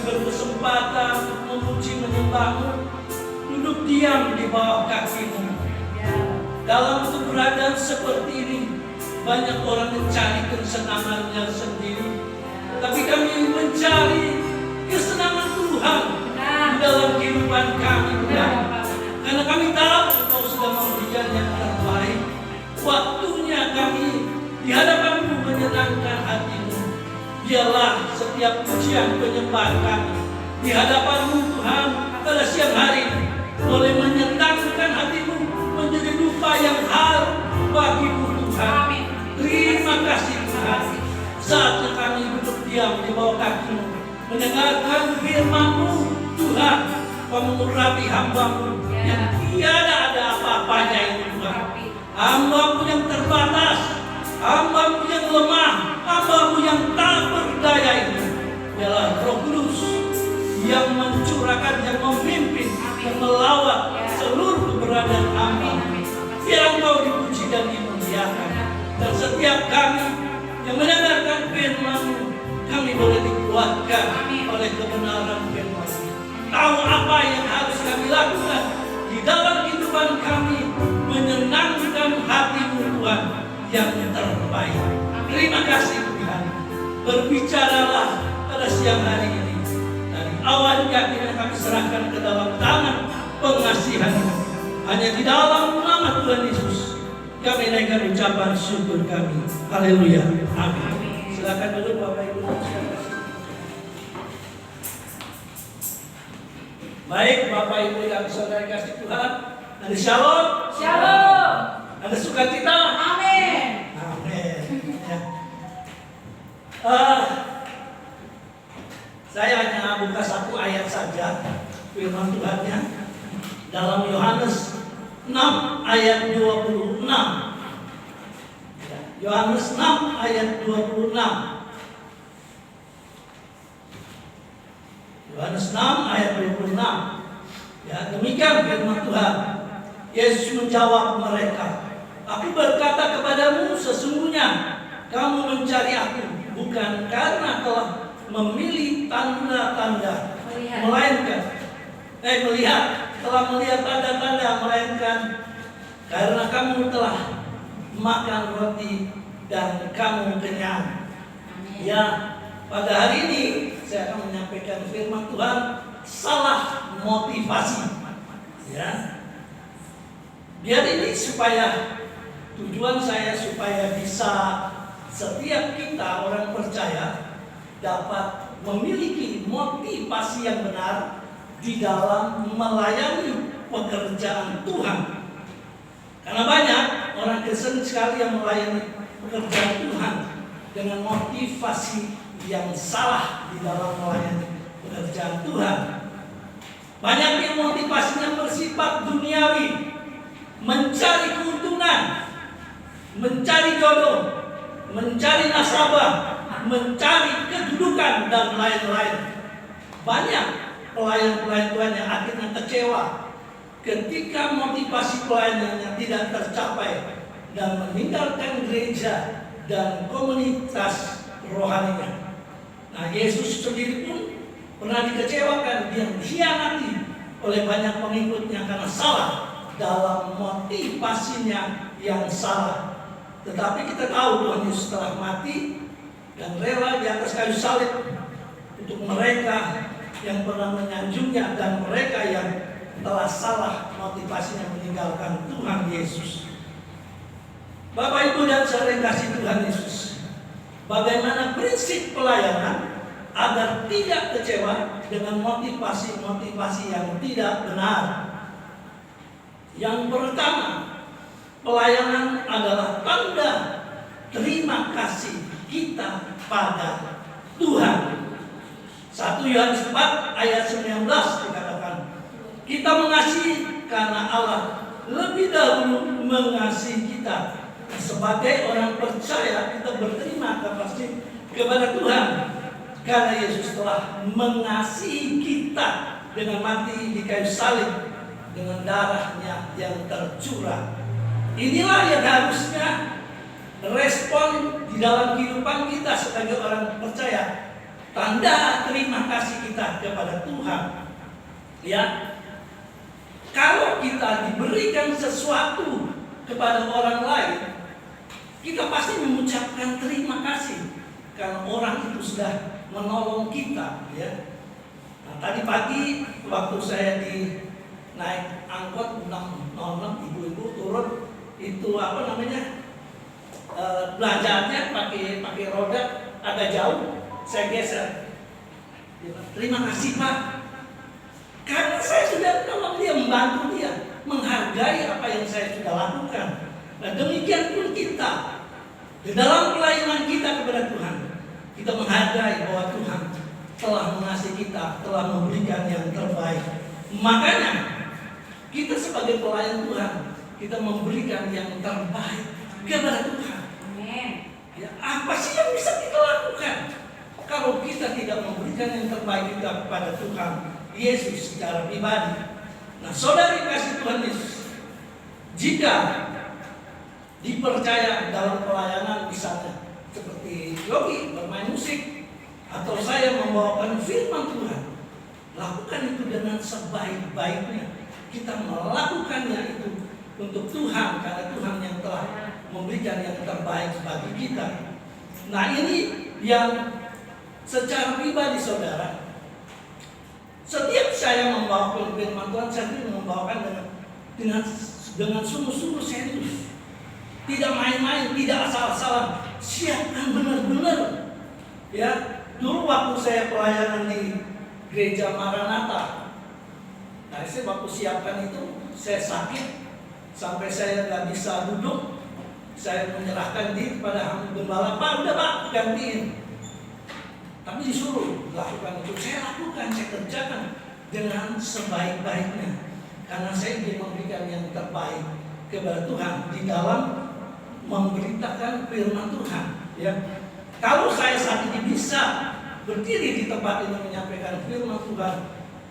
berkesempatan memuji menyembah-Mu, duduk diam di bawah kaki-Mu. Dalam keberadaan seperti ini, banyak orang mencari kesenangannya sendiri, tapi kami mencari kesenangan Tuhan di dalam kehidupan kami, Tuhan. Karena kami tahu Engkau sudah memberikan yang terbaik. Waktunya kami di hadapan-Mu menyenangkan hati-Mu. Biarlah setiap pujian penyembahan kami di hadapan-Mu, Tuhan, pada siang hari boleh menyenangkan hati-Mu, menjadi dupa yang harum bagi-Mu, Tuhan. Terima kasih, Tuhan. Saatnya kami duduk diam di bawah kaki-Mu, mendengarkan firman-Mu, Tuhan. Kau mengurapi hamba-Mu yang tiada ada apa-apanya ini, Tuhan. Hamba-Mu yang terbatas, hamba-Mu yang lemah, hamba-Mu yang tak berdaya ini. Biarlah Roh Kudus yang mencurahkan, yang memimpin, yang melawat seluruh keberadaan hamba. Biar Engkau dipuji dan dimuliakan. Dan setiap kami yang mendengarkan firman-Mu, kami boleh dikuatkan oleh kebenaran firman-Mu. Tahu apa yang harus kami lakukan di dalam kehidupan kami, menyenangkan hati-Mu, Tuhan, yang terbaik. Terima kasih, Tuhan. Berbicaralah pada siang hari ini. Dari awal yakin kami serahkan ke dalam tangan pengasihan-Mu. Hanya di dalam nama Tuhan Yesus kami naikkan ucapan syukur kami. Haleluya. Amin. Silakan duduk Bapak Ibu. Baik Bapak Ibu yang saudara kasih Tuhan, ada shalom. Shalom. Ada sukacita. Amin. Amin. Ya. Saya hanya buka satu ayat saja firman Tuhannya dalam Yohanes 6 ayat 26. Yohanes 6 ayat 26. Yohanes 6 ayat 26. Ya, demikian firman Tuhan. Yesus menjawab mereka, "Aku berkata kepadamu, sesungguhnya kamu mencari aku bukan karena telah memilih tanda-tanda, telah melihat tanda-tanda, melainkan karena kamu telah makan roti dan kamu kenyang." Ya, pada hari ini saya akan menyampaikan firman Tuhan, salah motivasi. Ya, biar ini supaya tujuan saya supaya bisa setiap kita orang percaya dapat memiliki motivasi yang benar di dalam melayani pekerjaan Tuhan. Karena banyak orang Kristen sekali yang melayani pekerjaan Tuhan dengan motivasi yang salah di dalam melayani pekerjaan Tuhan. Banyak yang motivasinya bersifat duniawi, mencari keuntungan, mencari jodoh, mencari nasabah, mencari kedudukan dan lain-lain. Banyak pelayan-pelayan Tuhan yang akhirnya kecewa ketika motivasi pelayanannya tidak tercapai dan meninggalkan gereja dan komunitas rohaninya. Nah, Yesus sendiri pun pernah dikecewakan, dia dikhianati oleh banyak pengikutnya karena salah dalam motivasinya yang salah. Tetapi kita tahu Tuhan Yesus telah mati dan rela di atas kayu salib untuk mereka yang pernah menyanjungnya dan mereka yang telah salah motivasinya meninggalkan Tuhan Yesus. Bapak Ibu dan saudara yang kasih Tuhan Yesus, bagaimana prinsip pelayanan agar tidak kecewa dengan motivasi-motivasi yang tidak benar? Yang pertama, pelayanan adalah tanda terima kasih kita pada Tuhan. 1 Yohanes 4 ayat 19 dikatakan, kita mengasihi karena Allah lebih dahulu mengasihi kita. Sebagai orang percaya, kita berterima kasih kepada Tuhan karena Yesus telah mengasihi kita dengan mati di kayu salib dengan darahnya yang tercurah. Inilah yang harusnya respon di dalam kehidupan kita sebagai orang percaya. tanda terima kasih kita kepada Tuhan. Ya, kalau kita diberikan sesuatu kepada orang lain, kita pasti mengucapkan terima kasih karena orang itu sudah menolong kita. Ya, nah, tadi pagi waktu saya naik angkot 606, ibu-ibu turun itu belajarnya pakai roda agak jauh, saya geser. Terima kasih Pak, karena saya sudah tolong dia, membantu dia, menghargai apa yang saya sudah lakukan. Nah demikian pun kita di dalam pelayanan kita kepada Tuhan, kita menghargai bahwa Tuhan telah mengasihi kita, telah memberikan yang terbaik. Makanya kita sebagai pelayan Tuhan, kita memberikan yang terbaik kepada Tuhan. Amin. Ya, apa sih yang bisa kita lakukan kalau kita tidak memberikan yang terbaik kita kepada Tuhan Yesus secara pribadi? Nah, saudari kasih Tuhan Yesus, jika dipercaya dalam pelayanan misalnya seperti Yogi bermain musik atau saya membawakan firman Tuhan, lakukan itu dengan sebaik-baiknya. Kita melakukannya itu untuk Tuhan, karena Tuhan yang telah memberikan yang terbaik bagi kita. Nah ini yang secara pribadi saudara, setiap saya membawakan firman Tuhan, saya membawakan dengan sungguh-sungguh serius, tidak main-main, tidak asal-asalan, siapkan benar-benar. Ya, dulu waktu saya pelayanan di gereja Maranatha, nah saya waktu siapkan itu saya sakit sampai saya nggak bisa duduk. Saya menyerahkan diri kepada gembala, Pak udah Pak gantiin. Tapi disuruh lakukan itu, saya lakukan, saya kerjakan dengan sebaik-baiknya, karena saya ingin memberikan yang terbaik kepada Tuhan di dalam memberitakan firman Tuhan. Ya, kalau saya saat ini bisa berdiri di tempat ini menyampaikan firman Tuhan,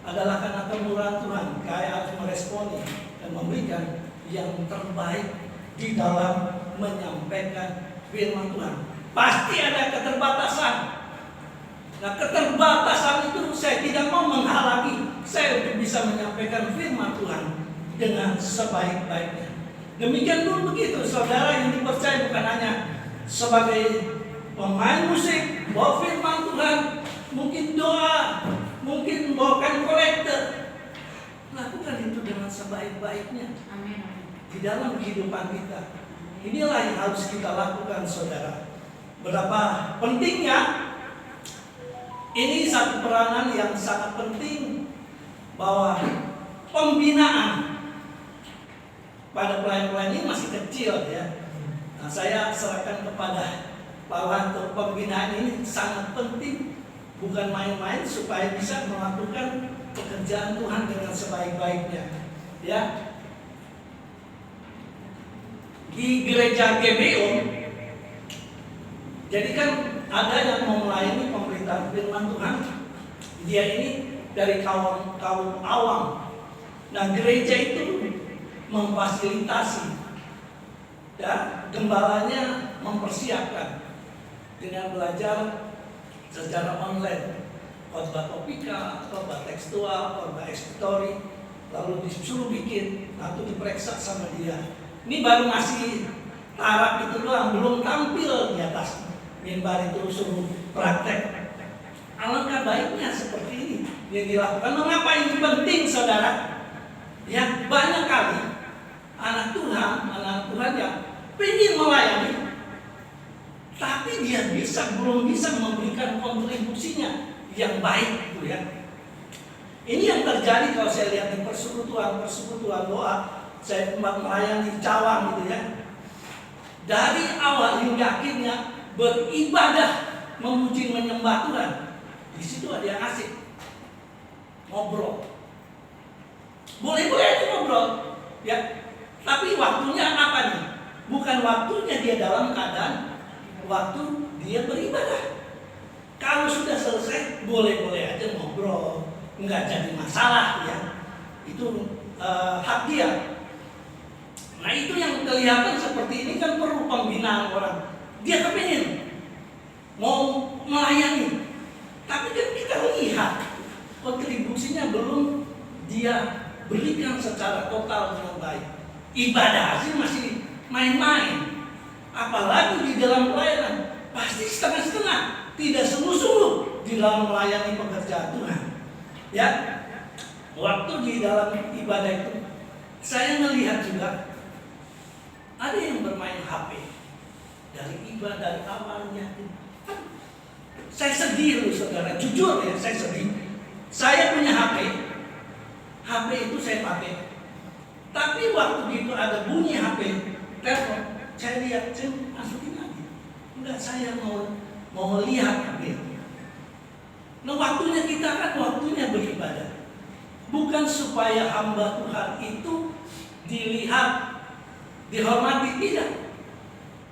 adalah karena kemurahan Tuhan. Saya harus meresponi dan memberikan yang terbaik di dalam menyampaikan firman Tuhan. Pasti ada keterbatasan. Nah, keterbatasan itu saya tidak mau menghalangi saya untuk bisa menyampaikan firman Tuhan dengan sebaik-baiknya. Demikian pun begitu, saudara yang dipercaya bukan hanya sebagai pemain musik, bawa firman Tuhan, mungkin doa, mungkin membawakan kolektor. Lakukan itu dengan sebaik-baiknya. Amin. Di dalam kehidupan kita. Inilah yang harus kita lakukan saudara. Berapa pentingnya, ini satu peranan yang sangat penting, bahwa pembinaan pada pelayan-pelayan ini masih kecil ya. Nah, saya serahkan kepada Pak Wanto, pembinaan ini sangat penting, bukan main-main, supaya bisa melakukan pekerjaan Tuhan dengan sebaik-baiknya. Ya, di gereja Gibeon, jadi kan ada yang mau melayani pemberitaan firman Tuhan. Dia ini dari kaum awam. Nah, gereja itu memfasilitasi, ya, gembalanya mempersiapkan dengan belajar secara online, khotbah topika, khotbah tekstual, khotbah ekspositori, lalu disuruh bikin, atau diperiksa sama dia. Ini baru masih taraf itu doang, belum tampil di atas mimbar itu, suruh praktek. Alangkah baiknya seperti ini yang dilakukan. Mengapa ini penting saudara? Ya, banyak kali anak Tuhan yang ingin melayani, tapi dia belum bisa memberikan kontribusinya yang baik gitu ya. Ini yang terjadi kalau saya lihat di persekutuan doa. Saya melayani Cawang gitu ya. Dari awal hingga akhirnya beribadah, memuji, menyembah Tuhan. Di situ ada yang asik ngobrol. Boleh-boleh aja ngobrol, ya. Tapi waktunya apa nih? Bukan waktunya dia dalam keadaan waktu dia beribadah. Kalau sudah selesai, boleh-boleh aja ngobrol, nggak jadi masalah ya. Itu hak dia. Nah itu yang kelihatan seperti ini kan perlu pembinaan orang. Dia kepingin mau melayani, Tapi kan kita lihat kontribusinya belum dia berikan secara total dengan baik. Ibadah sih masih main-main. Apalagi di dalam pelayanan, pasti setengah-setengah, tidak sungguh-sungguh di dalam melayani pekerjaan Tuhan. Ya, waktu di dalam ibadah itu, saya melihat juga ada yang bermain HP dari ibadah dari awalnya. Saya sedih loh saudara, jujur ya, saya sedih. Saya punya HP itu saya pakai. Tapi waktu itu ada bunyi HP, telepon, saya lihat, saya masukin lagi. Enggak, saya mau lihat HP. Nah, waktunya kita kan waktunya beribadah. Bukan supaya hamba Tuhan itu dilihat, dihormati, tidak.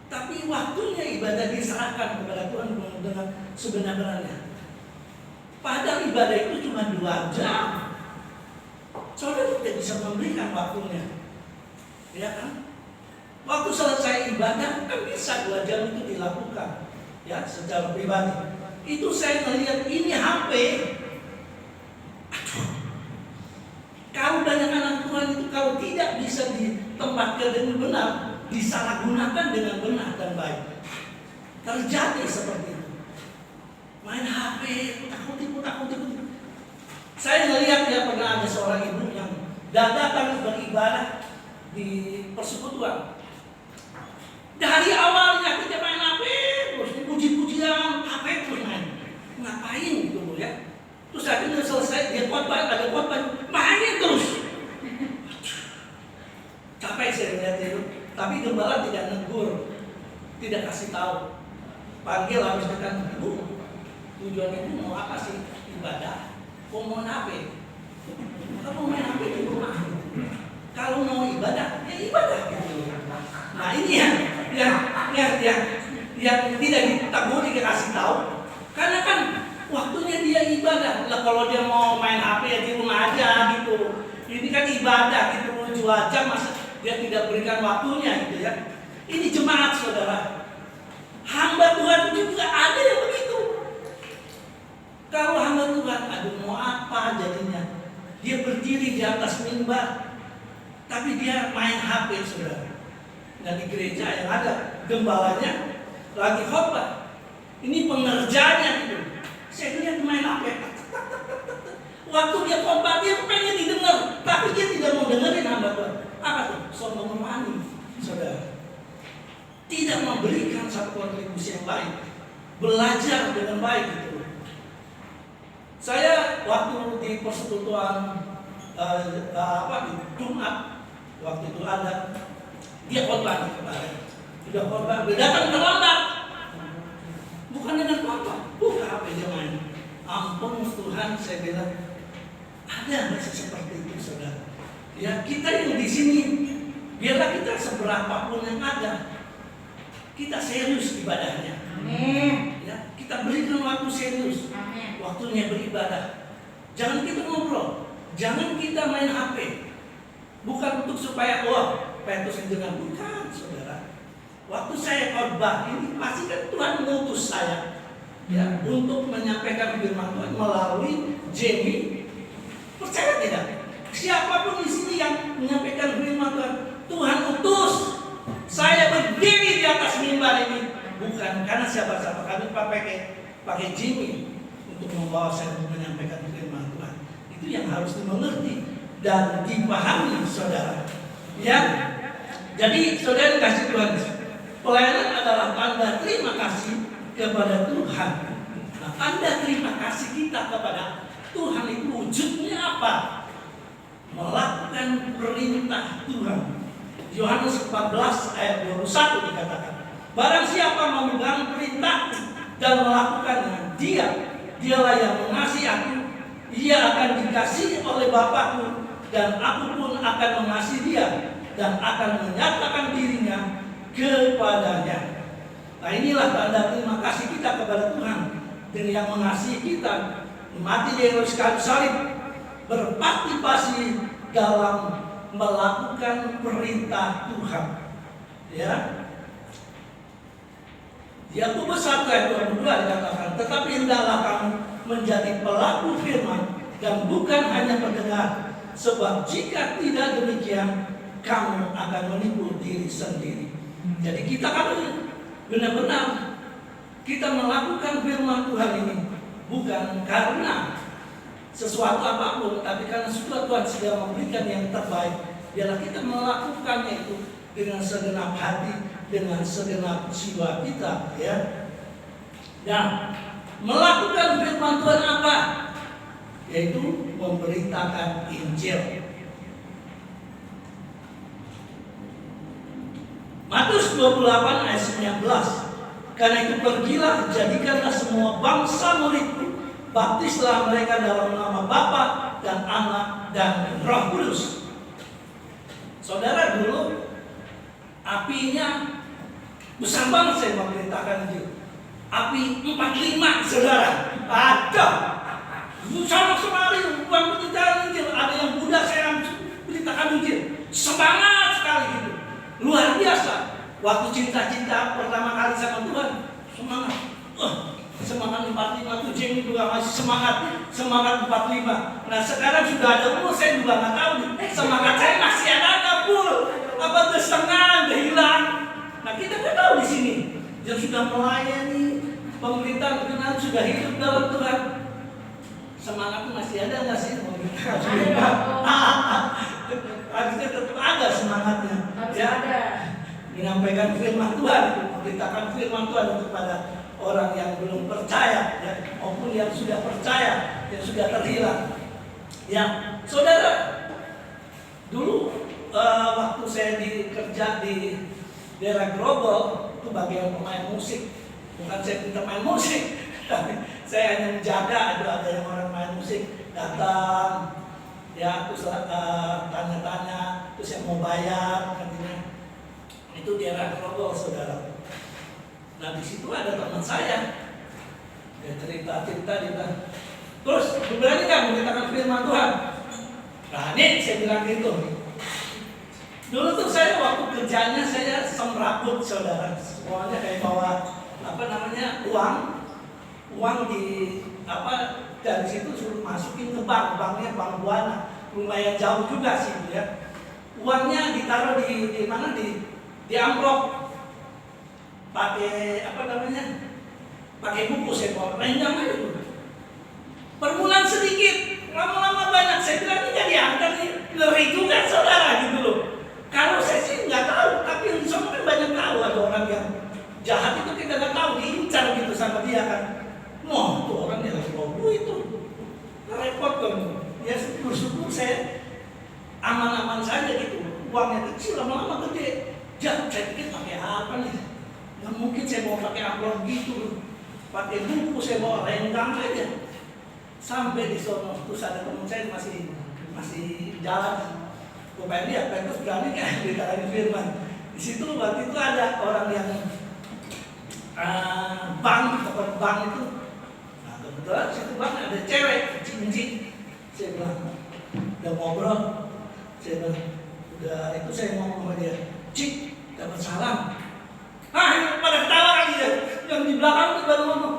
Tapi waktunya ibadah diserahkan kepada Tuhan dengan sebenar-benarnya. Padahal ibadah itu cuma 2 jam. Saudara tidak bisa memberikan waktunya. Ya kan? Waktu selesai ibadah kan bisa 2 jam itu dilakukan. Ya, secara pribadi. Itu saya melihat ini HP. Aduh. Kalau banyak anak Tuhan itu kalau tidak bisa ditempatkan dengan benar, disalahgunakan dengan benar dan baik. Terjadi seperti itu. Main HP, putar-putar. Saya melihat ya pernah ada seorang ibu yang datang beribadah di persekutuan. Dari awalnya kita main HP, terus dipuji-pujian, HP terus main. Ngapain gitu loh ya? Terus akhirnya selesai, dia khotbah, ada khotbah, main terus. Capek saya lihat itu. Tapi gembala tidak negur, tidak kasih tahu. Panggil habis dekat, ibu, tujuan ibu mau apa sih? Ibadah. Mau HP? Kamu main HP di rumah. Kalau mau ibadah, ya ibadah gitu. Nah ini yang tidak ditegur dikasih tahu. Karena kan waktunya dia ibadah. Lah kalau dia mau main HP ya di rumah aja gitu. Ini kan ibadah gitu, 2 jam masa dia tidak berikan waktunya gitu ya. Ini jemaat saudara. Hamba Tuhan juga ada yang begitu. Kalau hamba Tuhan, aduh mau apa jadinya? Dia berdiri di atas mimbar, tapi dia main HP saudara. Dan di gereja yang ada gembalanya lagi khotbah. Ini pengerjanya gitu. Saya lihat main HP. Waktu dia khotbah dia pengen didengar, tapi dia tidak mau dengerin hamba Tuhan. Apa tuh? Sombong rohani, saudara. Tidak memberikan satu kontribusi yang baik, belajar dengan baik gitu. Saya waktu di persekutuan di Jumat waktu itu ada dia khotbah di kemarin. Sudah khotbah, datang terlambat. Bukan dengan khotbah, buka HP dia main. Ampun Tuhan, saya bilang ada masih seperti itu saudara. Ya kita yang di sini, biarlah kita seberapa pun yang ada, kita serius ibadahnya. Amin. Ya, kita berikan waktu serius. Amin. Waktunya beribadah. Jangan kita ngobrol, jangan kita main HP. Bukan untuk supaya pengen dengar, bukan saudara. Waktu saya khotbah ini pasti kan Tuhan mengutus saya ya untuk menyampaikan firman Tuhan melalui Jamie. Percaya tidak? Siapapun di sini yang menyampaikan firman Tuhan, Tuhan utus saya berdiri di atas mimbar ini bukan karena siapa-siapa, kami pakai Jamie untuk membawa saya untuk menyampaikan firman Tuhan. Itu yang harus dimengerti dan dipahami saudara. Ya, jadi saudara kasih Tuhan, pelayanan adalah tanda terima kasih kepada Tuhan. Nah, tanda terima kasih kita kepada Tuhan itu wujudnya apa? Melakukan perintah Tuhan. Yohanes 14 ayat 21 dikatakan, barang siapa memegang perintah dan melakukannya, dialah yang mengasihi aku. Ia akan dikasihi oleh Bapakku, dan aku pun akan mengasihi dia dan akan menyatakan dirinya kepadanya. Nah inilah tanda terima kasih kita kepada Tuhan dengan yang mengasihi kita, mati di kayu salib, berpartisipasi dalam melakukan perintah Tuhan. Ya. Yakobus 1 ayat 22 dikatakan, tetapi hendaklah kamu menjadi pelaku firman dan bukan hanya pendengar. Sebab jika tidak demikian, kamu akan menipu diri sendiri. Jadi kita harus benar-benar kita melakukan firman Tuhan ini bukan karena sesuatu apapun, tapi karena sudah Tuhan sudah memberikan yang terbaik. Biarlah kita melakukannya itu dengan segenap hati, dengan segenap jiwa kita, ya. Nah, melakukan firman Tuhan apa? Yaitu memberitakan Injil. Matius 28 ayat 19. Karena itu pergilah, jadikanlah semua bangsa muridku, baptislah mereka dalam nama Bapa dan Anak dan Roh Kudus. Saudara, dulu apinya besar banget, saya memberitakan itu. Api 45, saudara. Ada. Sama sekali bukan beritakan Injil. Ada yang Buddha saya beritakan Injil. Semangat sekali gitu. Luar biasa. Waktu cinta-cinta pertama kali sama Tuhan, semangat. Semangat 45 tuh Jeng juga masih semangat 45. Nah sekarang sudah ada umur, saya juga nggak tahu nih. Semangat saya masih ada full. Apa tuh setengah udah hilang. Nah kita nggak tahu di sini. Yang sudah melayani pemerintah kenal sudah hidup dalam Tuhan. Semangat masih ada nggak sih? Harusnya tetap ada semangatnya. Ya. Menyampaikan firman Tuhan, memberitakan firman Tuhan kepada orang yang belum percaya, ya, maupun yang sudah percaya, yang sudah terhilang. Ya, saudara, dulu waktu saya kerja di daerah Grogol, itu bagian pemain musik. Bukan saya pintar main musik, tapi saya hanya menjaga ada yang orang main musik datang, ya, terus tanya-tanya, terus yang mau bayar, katanya. Itu daerah Grogol, saudara. Nah di situ ada teman saya, dia cerita-cerita dia. Terus berani nggak memberitakan firman Tuhan? Berani, saya bilang gitu. Dulu tuh saya waktu kerjanya saya semrabut, saudara. Semuanya kayak bawa uang di dari situ suruh masukin ke banknya Bank Buana. Lumayan jauh juga sih, ya. Uangnya ditaruh di mana di amplop, pakai pakai buku saya bawa, renjang aja tuh. Per bulan sedikit, lama-lama banyak. Saya bilang ini nggak diangkat nih, ngeri juga saudara gitu loh. Kalau saya sih nggak tahu, tapi yang di sana kan banyak tahu ada orang yang jahat itu kita nggak tahu, diincar gitu sama dia kan. Tuh orang yang lagi bawa itu, repot kan. Ya syukur saya aman-aman saja gitu. Uangnya kecil, lama-lama gede. Jangan saya pikir pakai apa nih? Nggak mungkin saya bawa pakai amplop gitu, pakai buku saya bawa renggang aja. Sampai di sono terus ada teman saya masih jalan. Gue pengen lihat, terus berani kan ditanya firman. Di situ waktu itu ada orang yang bank itu. Nah kebetulan situ bank ada cewek cincin. Saya bilang udah ngobrol. Saya bilang udah itu saya ngomong sama dia. Cik, dapat salam. Yang pada ketawa kali ya. Yang di belakang itu baru ngomong.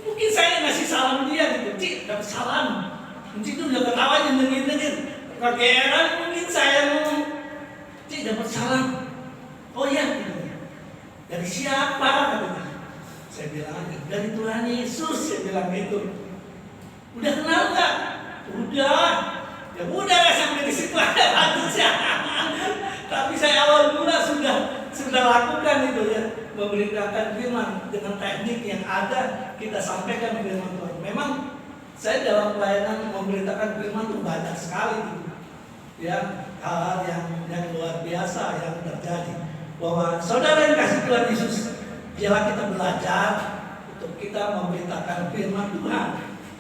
Mungkin saya ngasih salam dia gitu. Cik, dapat salam. Cik itu udah ketawa nyenengin. Kegeeran mungkin saya ngomong. Cik, dapat salam. Oh iya gitu. Dari siapa? Katanya. Saya bilang dari Tuhan Yesus. Saya bilang gitu. Udah kenal nggak? Udah. Ya udah lah sampai di situ ada batasnya. Tapi saya awal mula sudah lakukan itu ya, memberitakan firman dengan teknik yang ada kita sampaikan firman Tuhan. Memang saya dalam pelayanan memberitakan firman itu banyak sekali gitu. Ya, hal-hal yang luar biasa yang terjadi. Bahwa saudara yang kasih Tuhan Yesus, biarlah kita belajar untuk kita memberitakan firman Tuhan.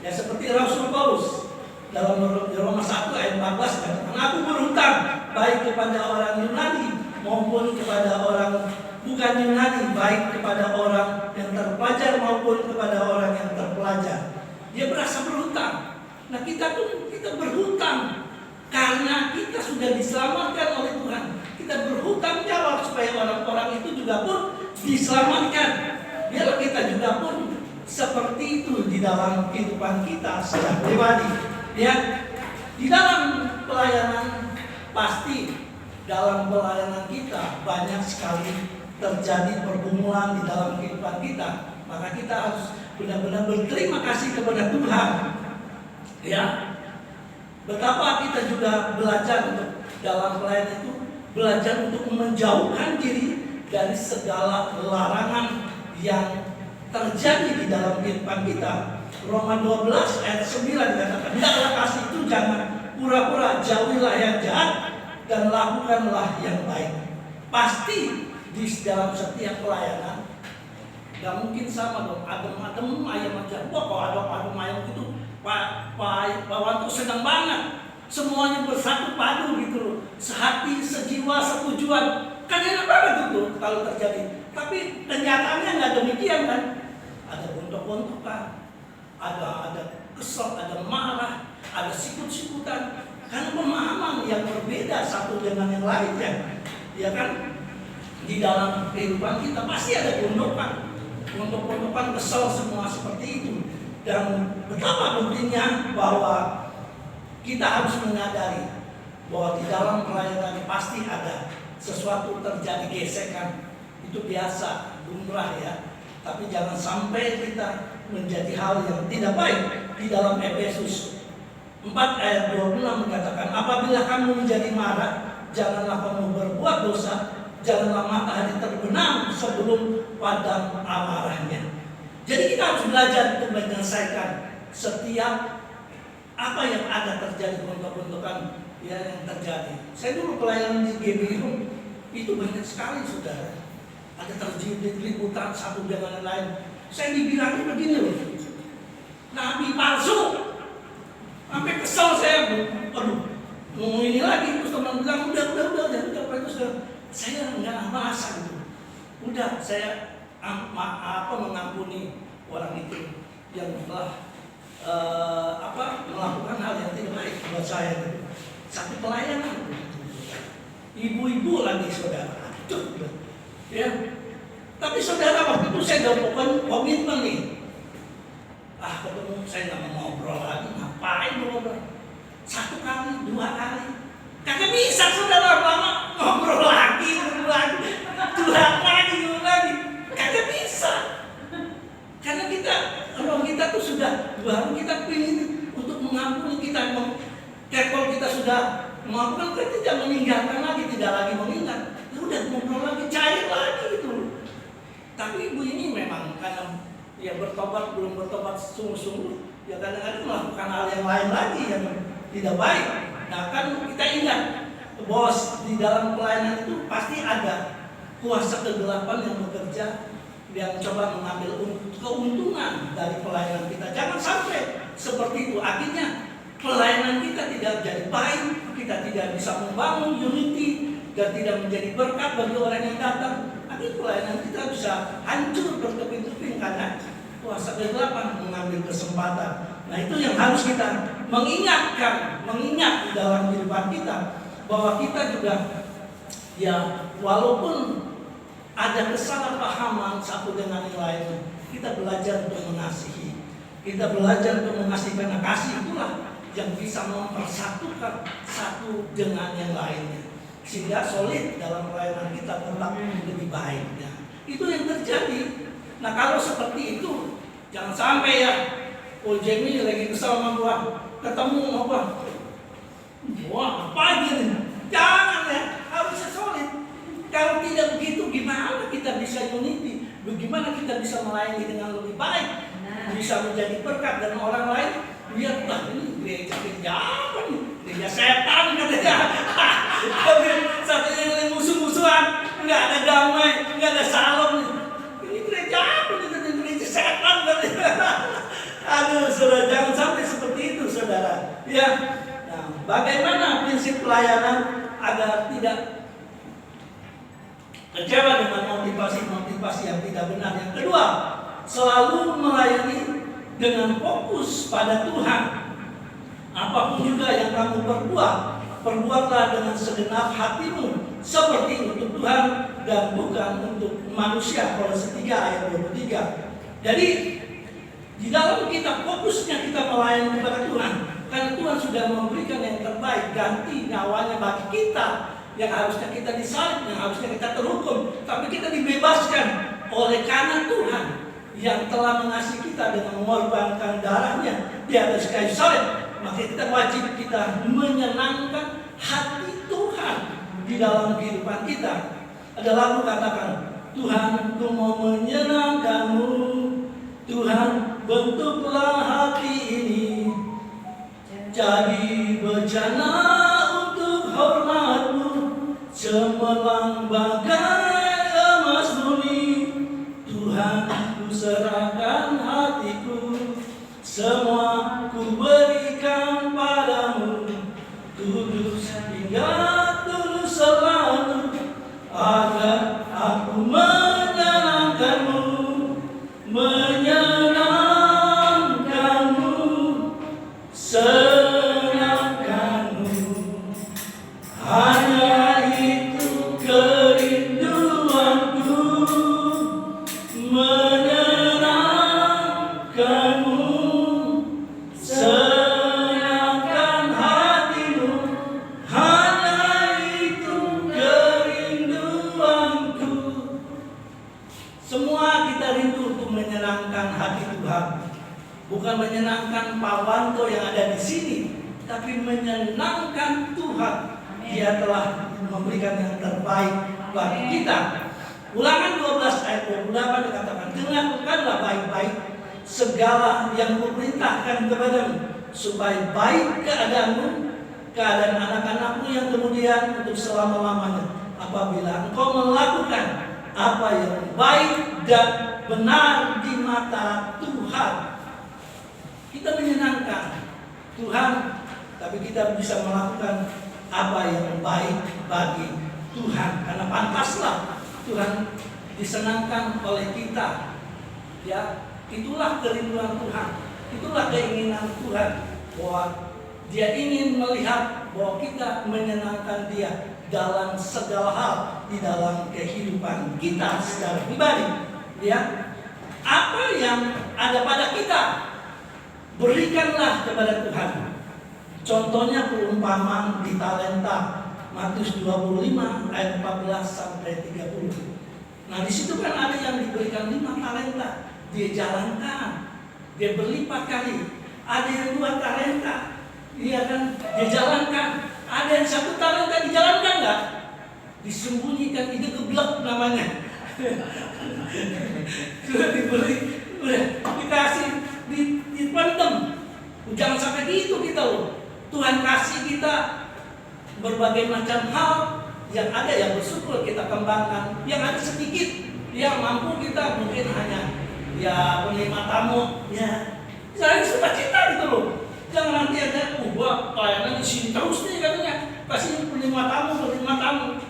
Ya seperti Rasul Paulus dalam Roma 1 ayat 14 katakan, aku berhutang baik kepada orang Yunani maupun kepada orang bukan Yunani, baik kepada orang yang terpelajar maupun kepada orang yang terpelajar. Dia berasa berhutang. Nah kita berhutang karena kita sudah diselamatkan oleh Tuhan. Kita berhutang jawab supaya orang-orang itu juga pun diselamatkan. Biarlah kita juga pun seperti itu di dalam kehidupan kita secara pribadi. Ya, di dalam pelayanan pasti dalam pelayanan kita banyak sekali terjadi pergumulan di dalam kehidupan kita. Maka kita harus benar-benar berterima kasih kepada Tuhan. Ya, betapa kita juga belajar untuk dalam pelayanan itu belajar untuk menjauhkan diri dari segala larangan yang terjadi di dalam kehidupan kita. Roma 12 ayat 9 dikatakan, hendaklah kasih itu jangan pura-pura, jauhilah yang jahat dan lakukanlah yang baik. Pasti di dalam setiap pelayanan gak mungkin sama dong, adem-adem ayam aja. Wah, kalau adem-adem ayam itu Pak Wanto senang banget. Semuanya bersatu padu gitu loh, sehati, sejiwa, setujuan. Kan enak banget itu kalau terjadi. Tapi kenyataannya nggak demikian kan. Ada gontok-gontokan, ada kesel, ada marah, ada sikut-sikutan. Karena pemahaman yang berbeda satu dengan yang lain ya. Ya kan, di dalam kehidupan kita pasti ada gontok-gontokan, kesel semua seperti itu. Dan betapa pentingnya bahwa kita harus menyadari bahwa di dalam pelayanan pasti ada sesuatu terjadi gesekan. Itu biasa, lumrah ya. Tapi jangan sampai kita menjadi hal yang tidak baik. Di dalam Efesus 4 ayat 26 mengatakan, apabila kamu menjadi marah, janganlah kamu berbuat dosa, janganlah matahari terbenam sebelum padam amarahnya. Jadi kita harus belajar untuk menyelesaikan setiap apa yang ada terjadi, gontok-gontokan ya yang terjadi. Saya dulu pelayanan di GBI itu banyak sekali saudara. Ada terjadi keributan satu dengan yang lain. Saya dibilangnya begini loh, nabi palsu. Sampai kesel saya, aduh, mau ini lagi. Terus teman bilang udah, terus saya nggak merasa gitu. Udah, saya mengampuni orang itu yang telah melakukan hal yang tidak baik buat saya. Satu pelayanan, ibu-ibu lagi saudara, ya. Tapi saudara waktu itu saya udah komitmen nih. Ketemu saya nggak mau ngobrol lagi, ngapain ngobrol? 1 kali, 2 kali, kagak bisa saudara lama ngobrol lagi, curhat lagi, kagak bisa. Karena kalau kita tuh sudah baru kita ingin untuk mengampuni, kalau kita sudah mengampuni, kita tidak meninggalkan lagi, tidak lagi mengingat. Ya udah ngobrol lagi, cair lagi gitu. Tapi ibu ini memang karena ya bertobat, belum bertobat sungguh-sungguh, ya kadang-kadang melakukan hal yang lain lagi yang tidak baik. Nah kan kita ingat, bos, di dalam pelayanan itu pasti ada kuasa kegelapan yang bekerja, yang coba mengambil keuntungan dari pelayanan kita. Jangan sampai seperti itu. Akhirnya pelayanan kita tidak jadi baik, kita tidak bisa membangun unity dan tidak menjadi berkat bagi orang yang datang. Akhirnya pelayanan kita bisa hancur berkeping-keping karena kuasa kegelapan mengambil kesempatan. Nah itu yang harus kita mengingat di dalam kehidupan kita, bahwa kita juga ya walaupun ada kesalahpahaman satu dengan yang lain, kita belajar untuk mengasihi. Kita belajar untuk mengasihi, karena kasih itulah yang bisa mempersatukan satu dengan yang lainnya, sehingga solid dalam pelayanan kita tetap lebih baik. Ya. Itu yang terjadi. Nah kalau seperti itu, jangan sampai ya, Jamie lagi kesal sama gua, ketemu sama gua, wah apa gini? Jangan ya, harusnya solid. Kalau tidak begitu, gimana kita bisa unity? Bagaimana kita bisa melayani dengan lebih baik? Bisa menjadi berkat dan orang lain lihat, wah ini gereja apa nih? Gereja setan katanya. Satunya yang musuh-musuhan, nggak ada damai, nggak ada salam. Ini gereja apa nih? Gereja setan katanya. Aduh, saudara, jangan sampai seperti itu, saudara. Ya, nah, bagaimana prinsip pelayanan agar tidak kecewa dengan motivasi yang tidak benar. Yang kedua, selalu melayani dengan fokus pada Tuhan. Apapun juga yang kamu perbuatlah dengan segenap hatimu, seperti untuk Tuhan dan bukan untuk manusia. Kolose 3 ayat 23. Jadi Di dalam kita fokusnya kita melayani kepada Tuhan, karena Tuhan sudah memberikan yang terbaik, ganti nyawanya bagi kita yang harusnya kita disalib, yang harusnya kita terhukum, tapi kita dibebaskan oleh karena Tuhan yang telah mengasihi kita dengan mengorbankan darahnya di atas kayu salib. Maka kita wajib kita menyenangkan hati Tuhan di dalam kehidupan kita. Ada lagu katakan, Tuhan ku mau menyenangkanmu, Tuhan bentuklah hati ini jadi bejana untuk hormat-Mu, cemerlang bagai emas murni. Tuhan ku serahkan hatiku, semua ku berikan padamu, kudus hingga tulus selalu, agar aku menyenangkanmu, menyenangkanmu, senangkanmu. Hanya itu kerinduanku, menyenangkanmu, senangkan hatimu. Hanya itu kerinduanku. Semua kita rindu untuk menyenangkan hati Tuhan. Bukan menyenangkan Pak Wanto yang ada di sini, tapi menyenangkan Tuhan. Dia telah memberikan yang terbaik bagi kita. Ulangan 12 ayat 28 dikatakan, dengarkanlah baik-baik segala yang kuperintahkan kepadamu, supaya baik keadaanmu, keadaan anak-anakmu yang kemudian untuk selama-lamanya, apabila engkau melakukan apa yang baik dan benar di mata Tuhan. Kita menyenangkan Tuhan, tapi kita bisa melakukan apa yang baik bagi Tuhan, karena pantaslah Tuhan disenangkan oleh kita. Ya, itulah kerinduan Tuhan, itulah keinginan Tuhan, bahwa Dia ingin melihat bahwa kita menyenangkan Dia dalam segala hal di dalam kehidupan kita secara pribadi. Ya, apa yang ada pada kita berikanlah kepada Tuhan. Contohnya perumpamaan di talenta, Matius 25 ayat 14 sampai 30. Nah, di situ kan ada yang diberikan 5 talenta, dia jalankan, dia berlipat kali. Ada yang 2 talenta, dia kan dia jalankan. Ada yang 1 talenta dijalankan enggak? Disembunyikan, itu geblek namanya. Sudah diberi, udah dikasih, dipendem. Jangan sampai gitu kita loh. Tuhan kasih kita berbagai macam hal yang ada, yang bersyukur kita kembangkan. Yang ada sedikit yang mampu kita mungkin hanya ya penerima tamu, ya saya suka cita gitu loh. Jangan nanti ada gua pelayanan di sini terus nih katanya, pasti penerima tamu.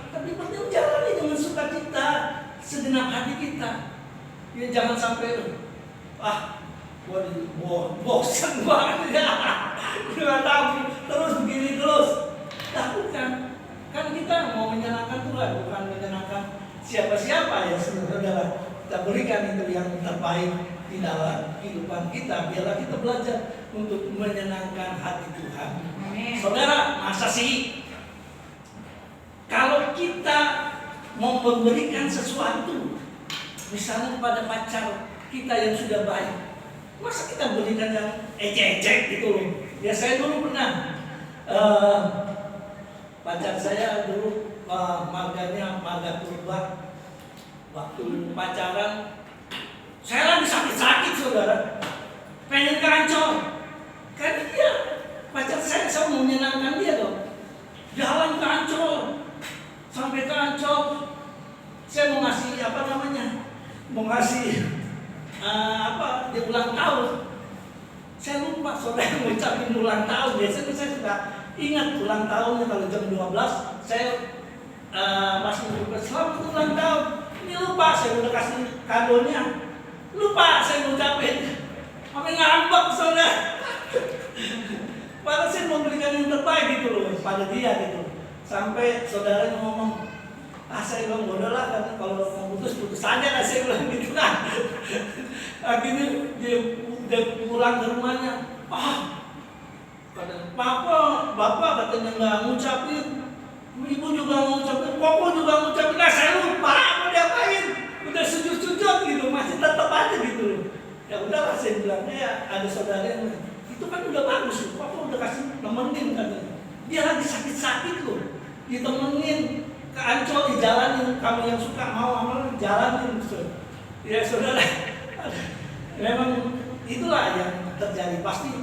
Tapi penting jalani dengan sukacita segenap hati kita. Ya jangan sampai bosan banget ya. Nggak tahu terus begini terus. Lakukan. Kan kita mau menyenangkan Tuhan, bukan menyenangkan siapa-siapa ya saudara. Kita berikan itu yang terbaik di dalam kehidupan kita. Biarlah kita belajar untuk menyenangkan hati Tuhan. Saudara, masa sih kalau kita mau memberikan sesuatu, misalnya kepada pacar kita yang sudah baik, masa kita berikan yang ecek-ecek gitu loh. Ya saya dulu pernah pacar saya dulu marganya marga purba. Waktu pacaran saya lagi sakit-sakit saudara, pengen ke Ancol. Kan dia pacar saya mau menyenangkan dia dong. Jalan ke Ancol, sampai ke Ancol, saya mau ngasih mau ngasih di ulang tahun. Saya lupa saudara ngucapin ulang tahun. Biasanya saya suka ingat ulang tahunnya kalau jam 12 saya masih mengucapkan selamat ulang tahun. Ini lupa saya udah kasih kadonya, lupa saya ngucapin. Sampai ngambek saudara. Padahal saya mau berikan yang terbaik gitu loh pada dia gitu. Sampai saudaranya ngomong, saya bilang bodoh lah, kan kalau mau putus aja lah, saya bilang gitu kan. Akhirnya dia Udah pulang ke rumahnya, bapak katanya nggak ngucapin, ibu juga nggak ngucapin, koko juga nggak ngucapin, saya lupa mau diapain, udah sujud-sujud gitu, masih tetap aja gitu. Ya udahlah saya bilang, ada saudara yang itu kan udah bagus, papa udah kasih nemenin katanya. Dia lagi sakit-sakit loh, ditemenin ke Ancol, dijalanin, kamu yang suka mau amal jalanin. Ya saudara, memang itulah yang terjadi. Pasti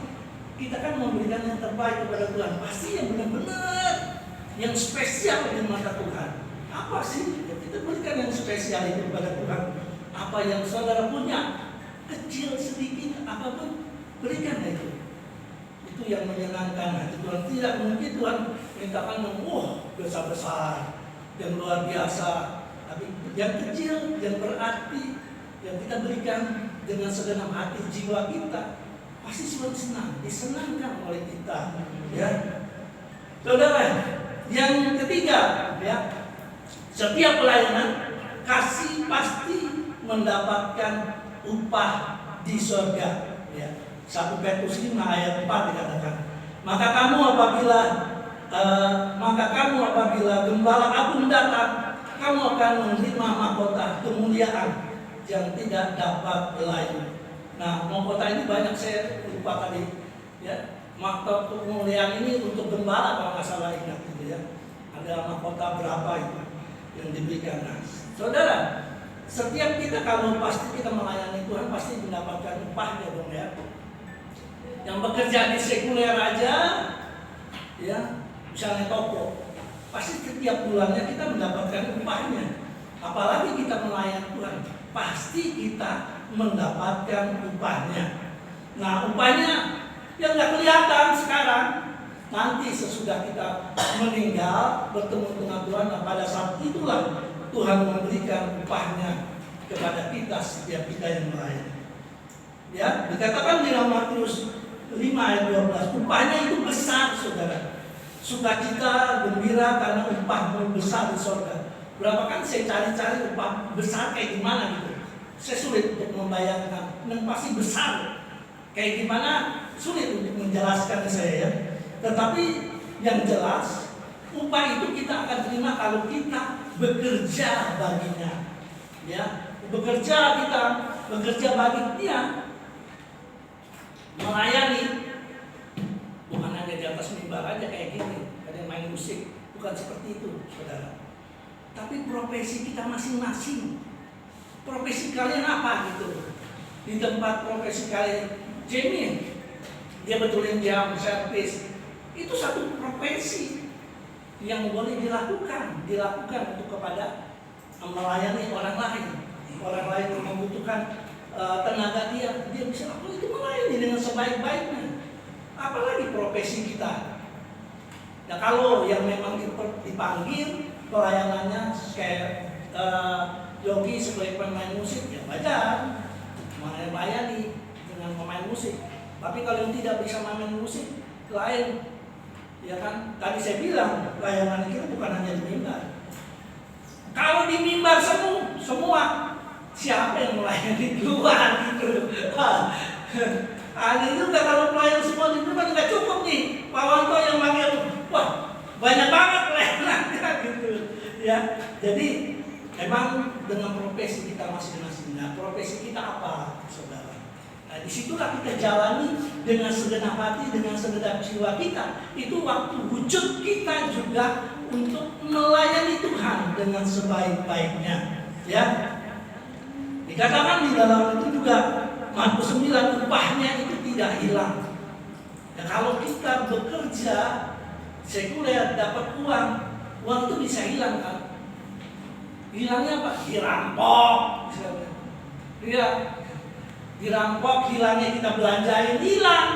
kita kan memberikan yang terbaik kepada Tuhan, pasti yang benar-benar, yang spesial di mata Tuhan. Apa sih? Ya, kita berikan yang spesial itu kepada Tuhan. Apa yang saudara punya, kecil sedikit apapun, berikan itu. Itu yang menyenangkan hati Tuhan. Tidak mungkin Tuhan mintakan yang besar-besar, yang luar biasa. Tapi yang kecil, yang berarti, yang kita berikan dengan segenap hati jiwa kita, pasti Tuhan senang, disenangkan oleh kita. Ya, saudara. Yang ketiga, ya, setiap pelayanan kasih pasti mendapatkan upah di surga. Ya. 1 Petrus 5 ayat 4 dikatakan, maka kamu apabila gembala agung datang, kamu akan menerima mahkota kemuliaan yang tidak dapat berlayu. Nah, mahkota ini banyak saya lupa tadi, ya. Mahkota kemuliaan ini untuk gembala kalau nggak salah ingat gitu ya. Ada mahkota berapa itu yang diberikan. Nah, saudara, setiap kita kalau pasti kita melayani Tuhan pasti mendapatkan upahnya dong ya. Yang bekerja di sekuler aja, ya, misalnya toko, pasti setiap bulannya kita mendapatkan upahnya. Apalagi kita melayani Tuhan, pasti kita mendapatkan upahnya. Nah, upahnya yang nggak kelihatan sekarang, nanti sesudah kita meninggal bertemu dengan Tuhan, nah pada saat itulah Tuhan memberikan upahnya kepada kita setiap kita yang melayani. Ya, dikatakan di dalam Matius 5 ayat 12, upahnya itu besar, saudara. Sukacita, gembira karena upahmu besar di surga. Berapa kan saya cari-cari upah besar kayak gimana gitu. Saya sulit untuk membayangkan, dan pasti besar. Kayak gimana? Sulit untuk menjelaskan saya ya. Tetapi yang jelas, upah itu kita akan terima kalau kita bekerja baginya. Ya, bekerja bagi Dia. Melayani bukan hanya di atas mimbar aja kayak gini, ada yang main musik, bukan seperti itu, saudara. Tapi profesi kita masing-masing. Profesi kalian apa gitu? Di tempat profesi kalian, Jamie, dia betulin jam, servis, itu satu profesi yang boleh dilakukan untuk kepada melayani orang lain yang membutuhkan tenaga dia bisa aku itu melayani dengan sebaik-baiknya. Apalagi profesi kita. Ya kalau yang memang dipanggil pelayanannya kayak Yogi sebagai pemain musik, ya wajar melayani dengan pemain musik. Tapi kalau yang tidak bisa main musik lain, ya kan tadi saya bilang pelayanan kita bukan hanya di mimbar. Kalau di mimbar semua siapa yang melayani duluan gitu. Ada juga kalau pelayan semua di rumah nggak cukup nih. Pak Wanto yang manggil, wah banyak banget pelayanannya gitu. Ya, jadi memang dengan profesi kita masing-masing. Nah, profesi kita apa, saudara? Nah, disitulah kita jalani dengan segenap hati, dengan segenap jiwa kita. Itu waktu wujud kita juga untuk melayani Tuhan dengan sebaik-baiknya. Ya. Dikatakan di dalam itu juga Markus 9, upahnya itu tidak hilang. Ya, kalau kita bekerja sekuler dapat uang itu bisa hilang kan? Hilangnya apa? Dirampok. Iya, dirampok, hilangnya kita belanjain, hilang.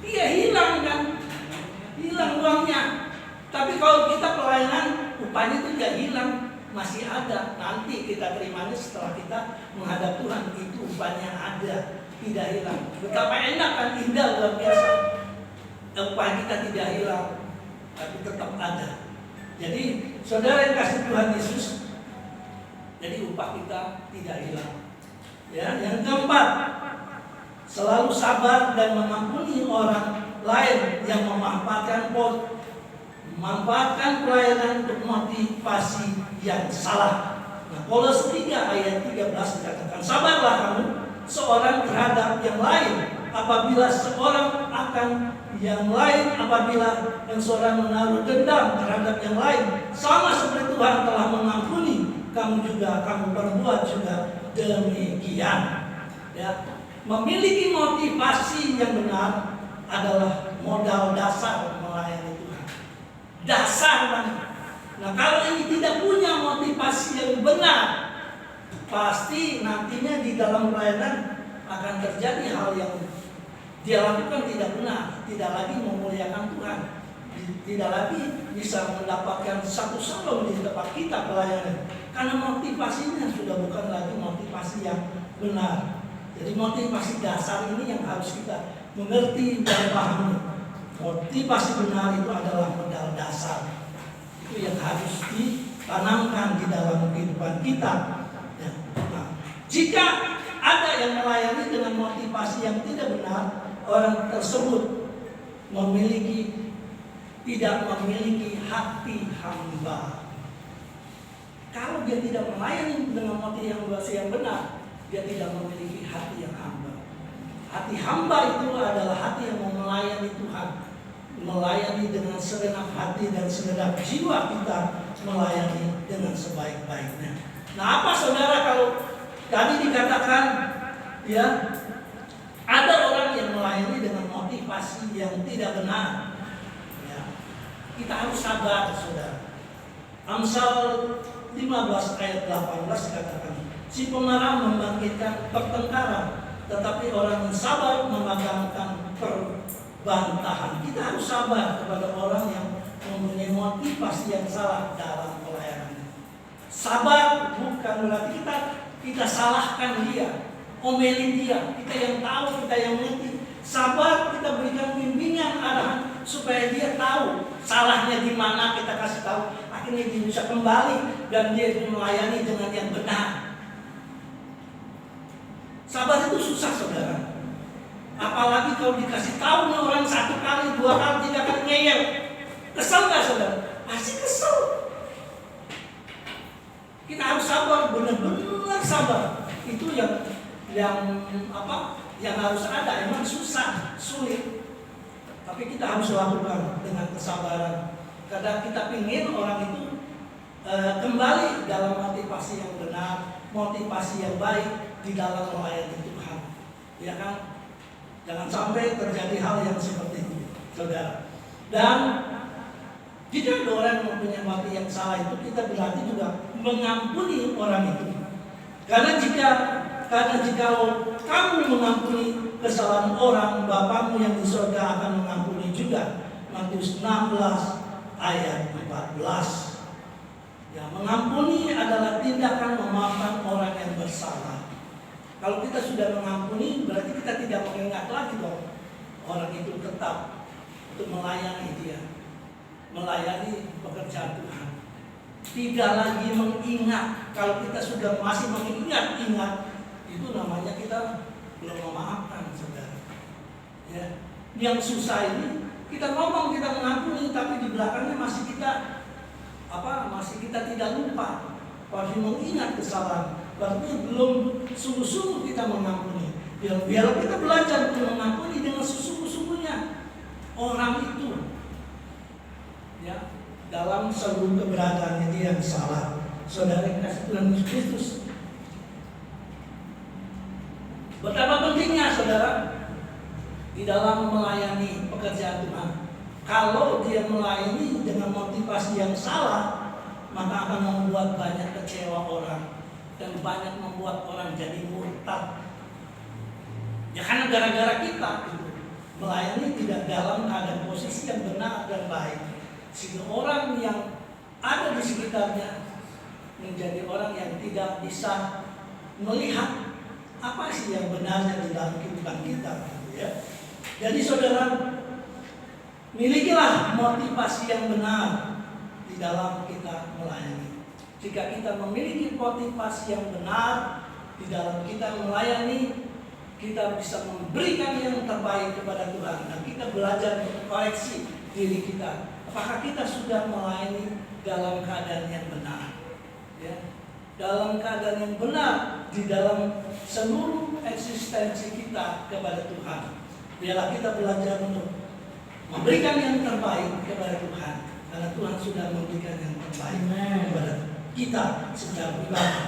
Iya hilang kan? Hilang uangnya. Tapi kalau kita pelayanan, upahnya itu tidak hilang. Masih ada, nanti kita terimanya setelah kita menghadap Tuhan, itu upahnya ada, tidak hilang. Betapa enak kan, indah, luar biasa. Upah kita tidak hilang, tapi tetap ada. Jadi saudara yang kasih Tuhan Yesus, jadi upah kita tidak hilang. Ya, yang keempat, selalu sabar dan mengampuni orang lain yang memanfaatkan pelayanan untuk motivasi yang salah. Nah, Kolose 3 ayat 13 dikatakan, sabarlah kamu seorang terhadap yang lain apabila seorang akan yang lain, apabila yang seorang menaruh dendam terhadap yang lain, sama seperti Tuhan telah mengampuni, kamu perbuat juga demikian. Ya, memiliki motivasi yang benar adalah modal dasar melayani Tuhan. Dasar banget. Nah, kalau ini tidak punya motivasi yang benar, pasti nantinya di dalam pelayanan akan terjadi hal yang dia lakukan tidak benar, tidak lagi memuliakan Tuhan, tidak lagi bisa mendapatkan satu salom di tempat kita pelayanan, karena motivasinya sudah bukan lagi motivasi yang benar. Jadi motivasi dasar ini yang harus kita mengerti dan pahami. Motivasi benar itu adalah modal dasar, itu yang harus ditanamkan di dalam kehidupan kita. Ya. Nah, jika ada yang melayani dengan motivasi yang tidak benar, orang tersebut tidak memiliki hati hamba. Kalau dia tidak melayani dengan motivasi yang benar, dia tidak memiliki hati yang hamba. Hati hamba itu adalah hati yang mau melayani Tuhan, melayani dengan segenap hati dan segenap jiwa kita, melayani dengan sebaik-baiknya. Nah, apa saudara kalau tadi dikatakan ya ada orang yang melayani dengan motivasi yang tidak benar, ya, kita harus sabar, saudara. Amsal 15 ayat 18 katakan, si pemarah membangkitkan pertengkaran, tetapi orang yang sabar memadamkan perbantahan. Kita harus sabar kepada orang yang mempunyai motivasi yang salah dalam pelayanan. Sabar bukan berarti kita salahkan dia, omelin dia, kita yang tahu, kita yang mengerti. Sabar, kita berikan bimbingan, arahan supaya dia tahu salahnya di mana, kita kasih tahu. Akhirnya dia bisa kembali dan dia melayani dengan yang benar. Sabar itu susah, saudara. Apalagi kalau dikasih tahu nih orang 1 kali, 2 kali, 3 kali ngeyel. Kesel nggak, saudara? Pasti kesel. Kita harus sabar, benar-benar sabar. Itu yang harus ada. Emang susah, sulit, tapi kita harus lakukan dengan kesabaran. Karena kita ingin orang itu kembali dalam motivasi yang benar, motivasi yang baik di dalam melayani Tuhan, ya kan? Jangan sampai terjadi hal yang seperti itu, saudara. Dan jika ada orang yang mempunyai mati yang salah itu, kita berarti juga mengampuni orang itu. Karena jikalau kamu mengampuni kesalahan orang, Bapamu yang di surga akan mengampuni juga. Matius 16 ayat 14. Ya, mengampuni adalah tindakan memaafkan orang yang bersalah. Kalau kita sudah mengampuni, berarti kita tidak mengingat lagi dong orang itu, tetap untuk melayani dia, melayani pekerjaan Tuhan. Tidak lagi mengingat. Kalau kita sudah masih mengingat-ingat, itu namanya kita belum memaafkan, saudara. Ya, yang susah ini kita ngomong kita mengampuni, tapi di belakangnya masih kita tidak lupa, masih mengingat kesalahan. Berarti belum sungguh-sungguh kita mengampuni. Biar kita belajar untuk mengampuni dengan sesungguh-sungguhnya orang itu, ya, dalam seluruh keberadaannya dia yang salah. Saudara yang kasih Tuhan Yesus Kristus, betapa pentingnya, saudara, di dalam melayani pekerjaan Tuhan. Kalau dia melayani dengan motivasi yang salah, maka akan membuat banyak kecewa orang dan banyak membuat orang jadi murtad. Ya, karena gara-gara kita gitu, melayani tidak dalam keadaan posisi yang benar dan baik, sehingga orang yang ada di sekitarnya menjadi orang yang tidak bisa melihat apa sih yang benarnya di dalam kehidupan kita, gitu ya. Jadi saudara, milikilah motivasi yang benar di dalam kita melayani. Jika kita memiliki motivasi yang benar, di dalam kita melayani, kita bisa memberikan yang terbaik kepada Tuhan. Dan kita belajar koreksi diri kita. Apakah kita sudah melayani dalam keadaan yang benar? Ya. Dalam keadaan yang benar di dalam seluruh eksistensi kita kepada Tuhan. Biarlah kita belajar untuk memberikan yang terbaik kepada Tuhan. Karena Tuhan sudah memberikan yang terbaik kepada kita secara pribadi.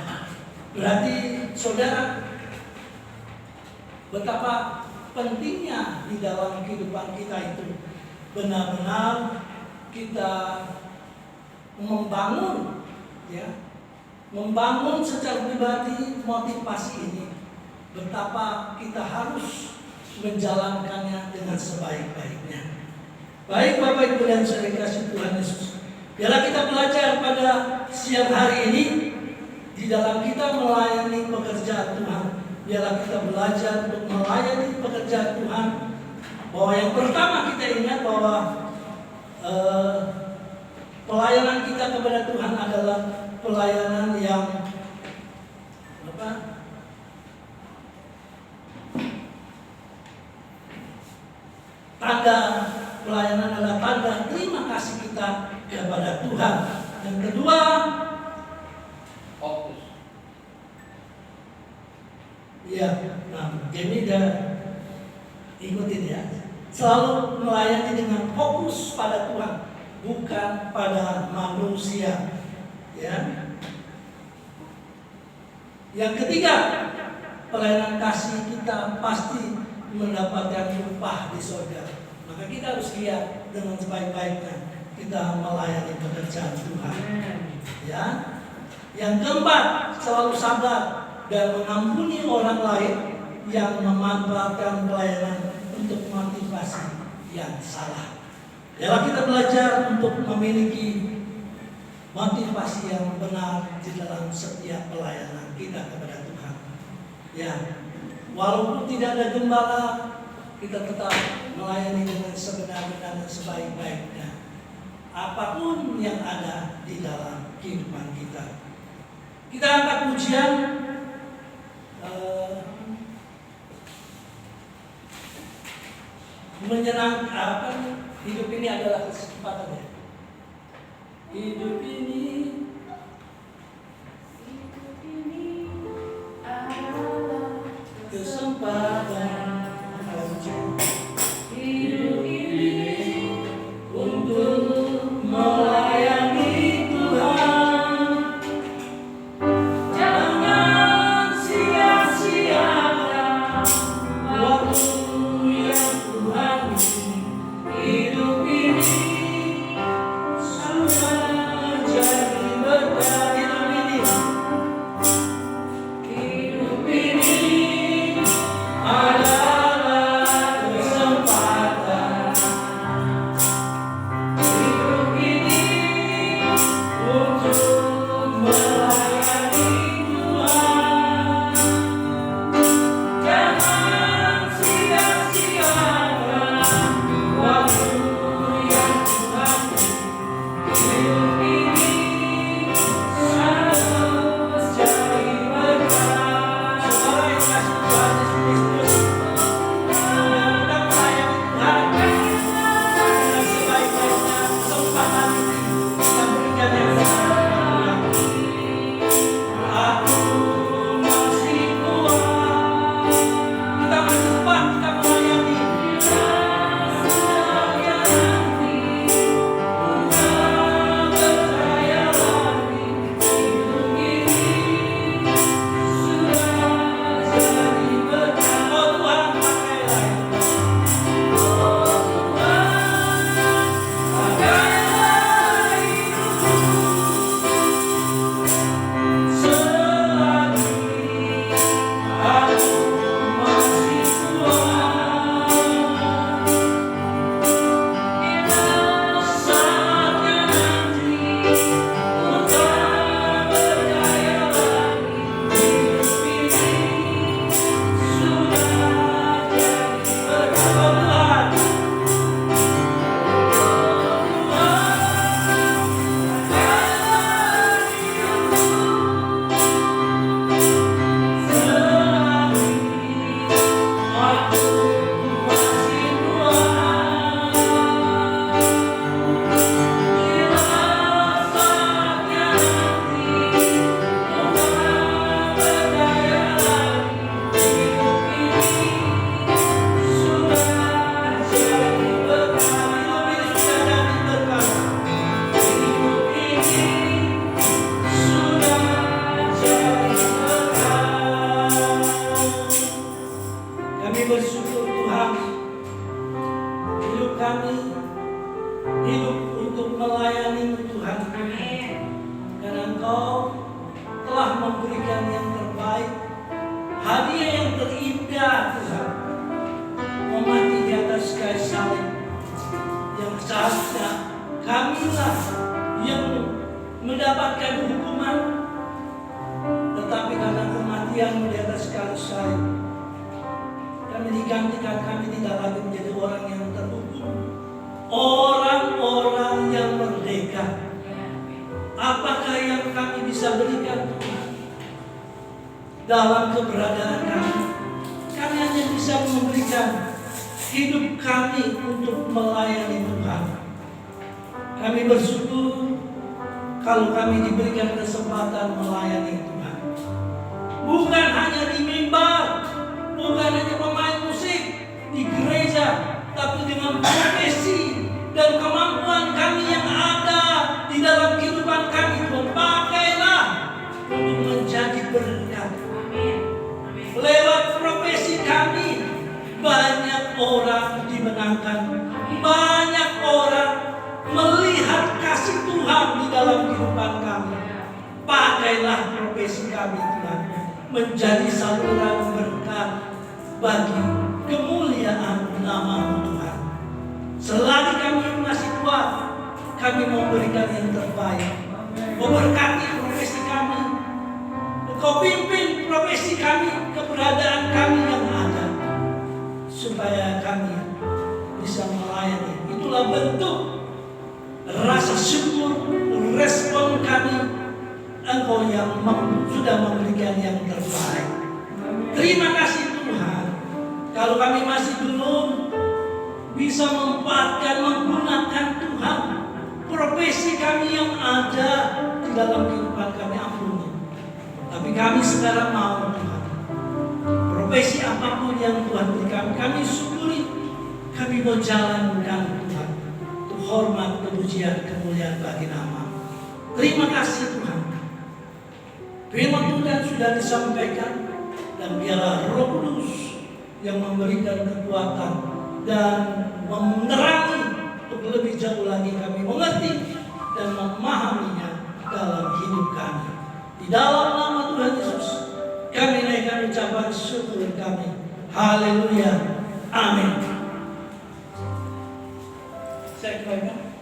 Berarti saudara, betapa pentingnya di dalam kehidupan kita itu benar-benar kita membangun, ya, membangun secara pribadi motivasi ini. Betapa kita harus menjalankannya dengan sebaik-baiknya. Baik Bapak Ibu dan Saudara kasih Tuhan Yesus, biarlah kita belajar pada siang hari ini di dalam kita melayani pekerjaan Tuhan. Biarlah kita belajar untuk melayani pekerjaan Tuhan. Bahwa yang pertama kita ingat bahwa pelayanan kita kepada Tuhan adalah pelayanan yang tanda pelayanan adalah tanda terima kasih kita kepada Tuhan. Yang kedua, fokus. ya, nah, Jamie udah ikutin ya. Selalu melayani dengan fokus pada Tuhan, bukan pada manusia. Ya. Yang ketiga, pelayanan kasih kita pasti mendapatkan upah di surga. Maka kita harus lihat dengan sebaik-baiknya kita melayani pekerjaan Tuhan. Ya. Yang keempat, selalu sabar dan mengampuni orang lain yang memanfaatkan pelayanan untuk motivasi yang salah. Biarlah kita belajar untuk memiliki motivasi yang benar di dalam setiap pelayanan kita kepada Tuhan. Ya, walaupun tidak ada gembala, kita tetap melayani dengan sebenar-benar dan sebaik-baiknya. Apapun yang ada di dalam kehidupan kita. Kita angkat pujian. Menyenangkan, hidup ini adalah kesempatan ya. Hidup ini adalah kesempatan. Hidup ini untuk melayani Tuhan. Jangan sia-siakan waktu yang Tuhan beri. Hidup ini sudah jadi hidup kami, hidup untuk melayani Tuhan. Amin. Karena Engkau telah memberikan yang terbaik, hadiah yang terindah Tuhan, mati di atas kayu salib, yang seharusnya kamilah yang mendapatkan hukuman, tetapi karena kematian di atas kayu salib, kami digantikan, kami tidak lagi menjadi orang yang terhukum, orang-orang yang merdeka. Apakah yang kami bisa berikan Tuhan dalam keberadaan kami? Kami hanya bisa memberikan hidup kami untuk melayani Tuhan. Kami bersyukur kalau kami diberikan kesempatan melayani Tuhan. Bukan hanya di mimbar, bukan hanya pemain musik di gereja, tapi dengan profesi dan kemampuan kami yang ada di dalam kehidupan kami, Tuhan pakailah untuk menjadi berkat. Amin. Amin. Lewat profesi kami, banyak orang dimenangkan, banyak orang melihat kasih Tuhan di dalam kehidupan kami. Pakailah profesi kami Tuhan menjadi saluran berkat bagi kemuliaan nama Tuhan. Selagi kami masih kuat, kami mau berikan yang terbaik, memberkati profesi kami. Kau pimpin profesi kami, keberadaan kami yang ada, supaya kami bisa melayani. Itulah bentuk rasa syukur, respon kami. Engkau yang sudah memberikan yang terbaik. Terima kasih Tuhan. Kalau kami masih belum bisa menggunakan Tuhan, profesi kami yang ada di dalam kehidupan kami, ampuni. Tapi kami sekarang mau Tuhan, profesi apapun yang Tuhan berikan, kami syukuri. Kami mau jalankan Tuhan, untuk hormat, kepujian, kemuliaan bagi nama. Terima kasih Tuhan. Firman Tuhan sudah disampaikan, dan biarlah Roh Kudus yang memberikan kekuatan dan menerangi untuk lebih jauh lagi kami mengerti dan memahaminya dalam hidup kami. Di dalam nama Tuhan Yesus kami naikkan ucapan syukur kami. Haleluya. Amin. Saya kembalikan.